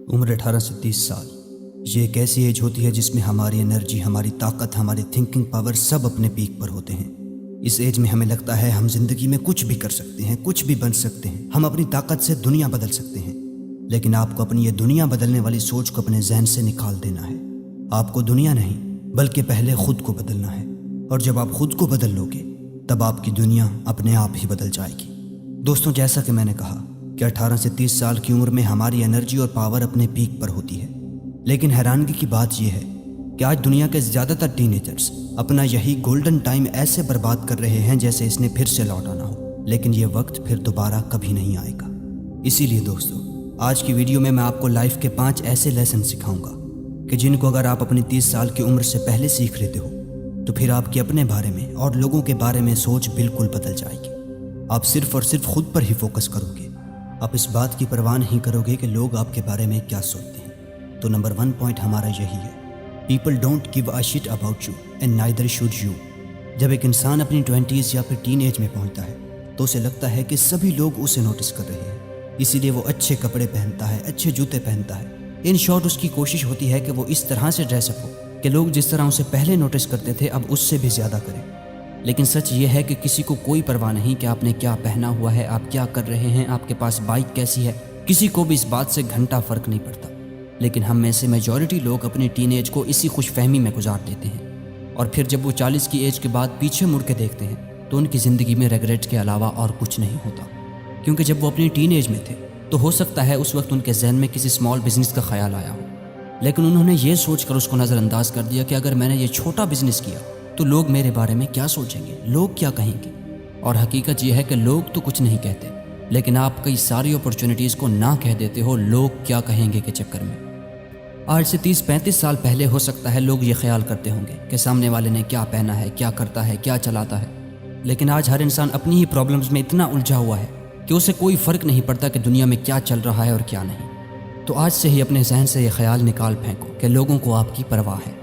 عمر 18 سے 30 سال یہ ایک ایسی ایج ہوتی ہے جس میں ہماری انرجی، ہماری طاقت، ہماری تھنکنگ پاور سب اپنے پیک پر ہوتے ہیں۔ اس ایج میں ہمیں لگتا ہے ہم زندگی میں کچھ بھی کر سکتے ہیں، کچھ بھی بن سکتے ہیں، ہم اپنی طاقت سے دنیا بدل سکتے ہیں۔ لیکن آپ کو اپنی یہ دنیا بدلنے والی سوچ کو اپنے ذہن سے نکال دینا ہے۔ آپ کو دنیا نہیں بلکہ پہلے خود کو بدلنا ہے، اور جب آپ خود کو بدل لو گے تب آپ کی دنیا اپنے آپ ہی بدل جائے گی۔ دوستوں، جیسا کہ میں نے کہا کہ 18 سے 30 سال کی عمر میں ہماری انرجی اور پاور اپنے پیک پر ہوتی ہے، لیکن حیرانگی کی بات یہ ہے کہ آج دنیا کے زیادہ تر ٹین ایجرز اپنا یہی گولڈن ٹائم ایسے برباد کر رہے ہیں جیسے اس نے پھر سے لوٹ آنا ہو، لیکن یہ وقت پھر دوبارہ کبھی نہیں آئے گا۔ اسی لیے دوستوں، آج کی ویڈیو میں آپ کو لائف کے 5 ایسے لیسن سکھاؤں گا کہ جن کو اگر آپ اپنی 30 سال کی عمر سے پہلے سیکھ لیتے ہو تو پھر آپ کے اپنے بارے میں اور لوگوں کے بارے میں سوچ بالکل بدل جائے گی۔ آپ صرف اور صرف خود پر ہی فوکس کرو گے، آپ اس بات کی پرواہ نہیں کرو گے کہ لوگ آپ کے بارے میں کیا سوچتے ہیں۔ تو نمبر 1 پوائنٹ ہمارا یہی ہے، people don't give a shirt about you and neither should you. جب ایک انسان اپنی 20s یا پھر ٹین ایج میں پہنچتا ہے تو اسے لگتا ہے کہ سبھی لوگ اسے نوٹس کر رہے ہیں، اسی لیے وہ اچھے کپڑے پہنتا ہے، اچھے جوتے پہنتا ہے۔ ان شارٹ اس کی کوشش ہوتی ہے کہ وہ اس طرح سے ڈریس اپ ہو کہ لوگ جس طرح اسے پہلے نوٹس کرتے تھے اب اس سے بھی زیادہ کریں۔ لیکن سچ یہ ہے کہ کسی کو کوئی پرواہ نہیں کہ آپ نے کیا پہنا ہوا ہے، آپ کیا کر رہے ہیں، آپ کے پاس بائک کیسی ہے، کسی کو بھی اس بات سے گھنٹا فرق نہیں پڑتا۔ لیکن ہم میں سے میجورٹی لوگ اپنی ٹین ایج کو اسی خوش فہمی میں گزار دیتے ہیں، اور پھر جب وہ 40 کی ایج کے بعد پیچھے مڑ کے دیکھتے ہیں تو ان کی زندگی میں ریگریٹ کے علاوہ اور کچھ نہیں ہوتا، کیونکہ جب وہ اپنی ٹین ایج میں تھے تو ہو سکتا ہے اس وقت ان کے ذہن میں کسی اسمال بزنس کا خیال آیا ہو، لیکن انہوں نے یہ سوچ کر اس کو نظر انداز کر دیا کہ اگر میں نے یہ چھوٹا بزنس کیا تو لوگ میرے بارے میں کیا سوچیں گے، لوگ کیا کہیں گے۔ اور حقیقت یہ ہے کہ لوگ تو کچھ نہیں کہتے، لیکن آپ کئی ساری اپرچونٹیز کو نہ کہہ دیتے ہو لوگ کیا کہیں گے کے چکر میں۔ آج سے 30-35 سال پہلے ہو سکتا ہے لوگ یہ خیال کرتے ہوں گے کہ سامنے والے نے کیا پہنا ہے، کیا کرتا ہے، کیا چلاتا ہے، لیکن آج ہر انسان اپنی ہی پرابلمز میں اتنا الجھا ہوا ہے کہ اسے کوئی فرق نہیں پڑتا کہ دنیا میں کیا چل رہا ہے اور کیا نہیں۔ تو آج سے ہی اپنے ذہن سے یہ خیال نکال پھینکو کہ لوگوں کو آپ کی پرواہ ہے۔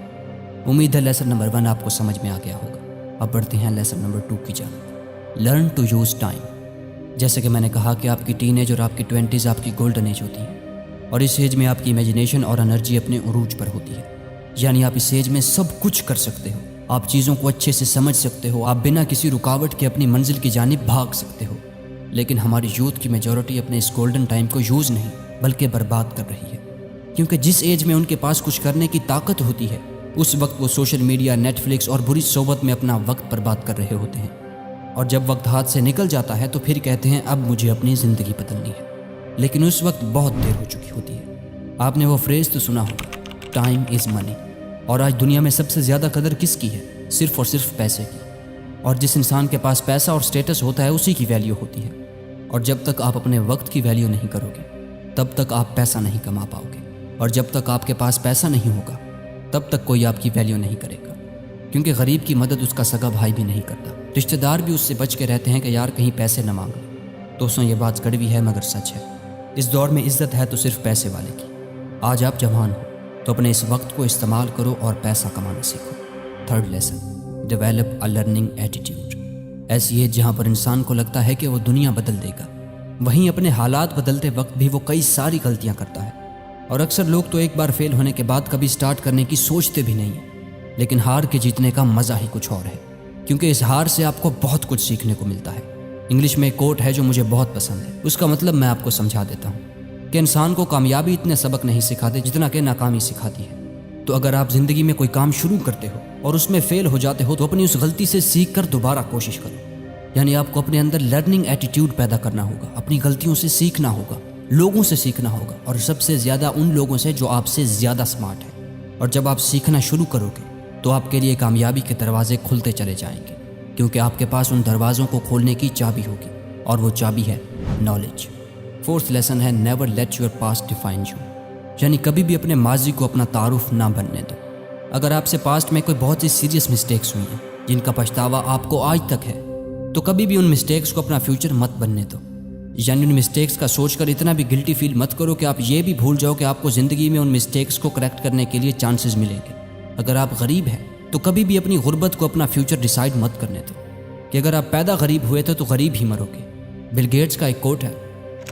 امید ہے لیسن نمبر 1 آپ کو سمجھ میں آ گیا ہوگا۔ اب بڑھتے ہیں لیسن نمبر 2 کی جانب، لرن ٹو یوز ٹائم۔ جیسے کہ میں نے کہا کہ آپ کی ٹین ایج اور آپ کی 20s آپ کی گولڈن ایج ہوتی ہے، اور اس ایج میں آپ کی امیجنیشن اور انرجی اپنے عروج پر ہوتی ہے، یعنی آپ اس ایج میں سب کچھ کر سکتے ہو، آپ چیزوں کو اچھے سے سمجھ سکتے ہو، آپ بنا کسی رکاوٹ کے اپنی منزل کی جانب بھاگ سکتے ہو۔ لیکن ہماری یوتھ کی میجورٹی اپنے اس گولڈن ٹائم کو یوز نہیں بلکہ برباد کر رہی ہے، کیونکہ جس ایج میں ان کے پاس کچھ کرنے کی طاقت ہوتی ہے اس وقت وہ سوشل میڈیا، نیٹ فلکس اور بری صحبت میں اپنا وقت برباد کر رہے ہوتے ہیں، اور جب وقت ہاتھ سے نکل جاتا ہے تو پھر کہتے ہیں اب مجھے اپنی زندگی بدلنی ہے، لیکن اس وقت بہت دیر ہو چکی ہوتی ہے۔ آپ نے وہ فریز تو سنا ہوگا، ٹائم از منی۔ اور آج دنیا میں سب سے زیادہ قدر کس کی ہے؟ صرف اور صرف پیسے کی، اور جس انسان کے پاس پیسہ اور سٹیٹس ہوتا ہے اسی کی ویلیو ہوتی ہے، اور جب تک آپ اپنے وقت کی ویلیو نہیں کرو گے تب تک آپ پیسہ نہیں کما پاؤ گے، اور جب تک آپ کے پاس پیسہ نہیں ہوگا تب تک کوئی آپ کی ویلیو نہیں کرے گا، کیونکہ غریب کی مدد اس کا سگا بھائی بھی نہیں کرتا، رشتہ دار بھی اس سے بچ کے رہتے ہیں کہ یار کہیں پیسے نہ مانگ لیں۔ دوستوں، یہ بات کڑوی ہے مگر سچ ہے، اس دور میں عزت ہے تو صرف پیسے والے کی۔ آج آپ جوان ہو تو اپنے اس وقت کو استعمال کرو اور پیسہ کمانا سیکھو۔ 3rd lesson, develop a learning attitude. ایسی ہے جہاں پر انسان کو لگتا ہے کہ وہ دنیا بدل دے گا، وہیں اپنے حالات بدلتے وقت بھی وہ کئی ساری غلطیاں کرتا ہے، اور اکثر لوگ تو ایک بار فیل ہونے کے بعد کبھی سٹارٹ کرنے کی سوچتے بھی نہیں ہیں۔ لیکن ہار کے جیتنے کا مزہ ہی کچھ اور ہے، کیونکہ اس ہار سے آپ کو بہت کچھ سیکھنے کو ملتا ہے۔ انگلش میں ایک کوٹ ہے جو مجھے بہت پسند ہے، اس کا مطلب میں آپ کو سمجھا دیتا ہوں کہ انسان کو کامیابی اتنے سبق نہیں سکھاتے جتنا کہ ناکامی سکھاتی ہے۔ تو اگر آپ زندگی میں کوئی کام شروع کرتے ہو اور اس میں فیل ہو جاتے ہو تو اپنی اس غلطی سے سیکھ کر دوبارہ کوشش کرو، یعنی آپ کو اپنے اندر لرننگ ایٹیٹیوڈ پیدا کرنا ہوگا، اپنی غلطیوں سے سیکھنا ہوگا، لوگوں سے سیکھنا ہوگا، اور سب سے زیادہ ان لوگوں سے جو آپ سے زیادہ سمارٹ ہیں۔ اور جب آپ سیکھنا شروع کرو گے تو آپ کے لیے کامیابی کے دروازے کھلتے چلے جائیں گے، کیونکہ آپ کے پاس ان دروازوں کو کھولنے کی چابی ہوگی، اور وہ چابی ہے نالج۔ 4th لیسن ہے، never let your past define you, یعنی کبھی بھی اپنے ماضی کو اپنا تعارف نہ بننے دو۔ اگر آپ سے پاسٹ میں کوئی بہت ہی سیریس مسٹیکس ہوئی ہیں جن کا پچھتاوا آپ کو آج تک ہے تو کبھی بھی ان مسٹیکس کو اپنا فیوچر مت بننے دو، یعنی ان مسٹیکس کا سوچ کر اتنا بھی گلٹی فیل مت کرو کہ آپ یہ بھی بھول جاؤ کہ آپ کو زندگی میں ان مسٹیکس کو کریکٹ کرنے کے لیے چانسز ملیں گے۔ اگر آپ غریب ہیں تو کبھی بھی اپنی غربت کو اپنا فیوچر ڈیسائیڈ مت کرنے دو کہ اگر آپ پیدا غریب ہوئے تھے تو غریب ہی مرو گے۔ بل گیٹس کا ایک کوٹ ہے،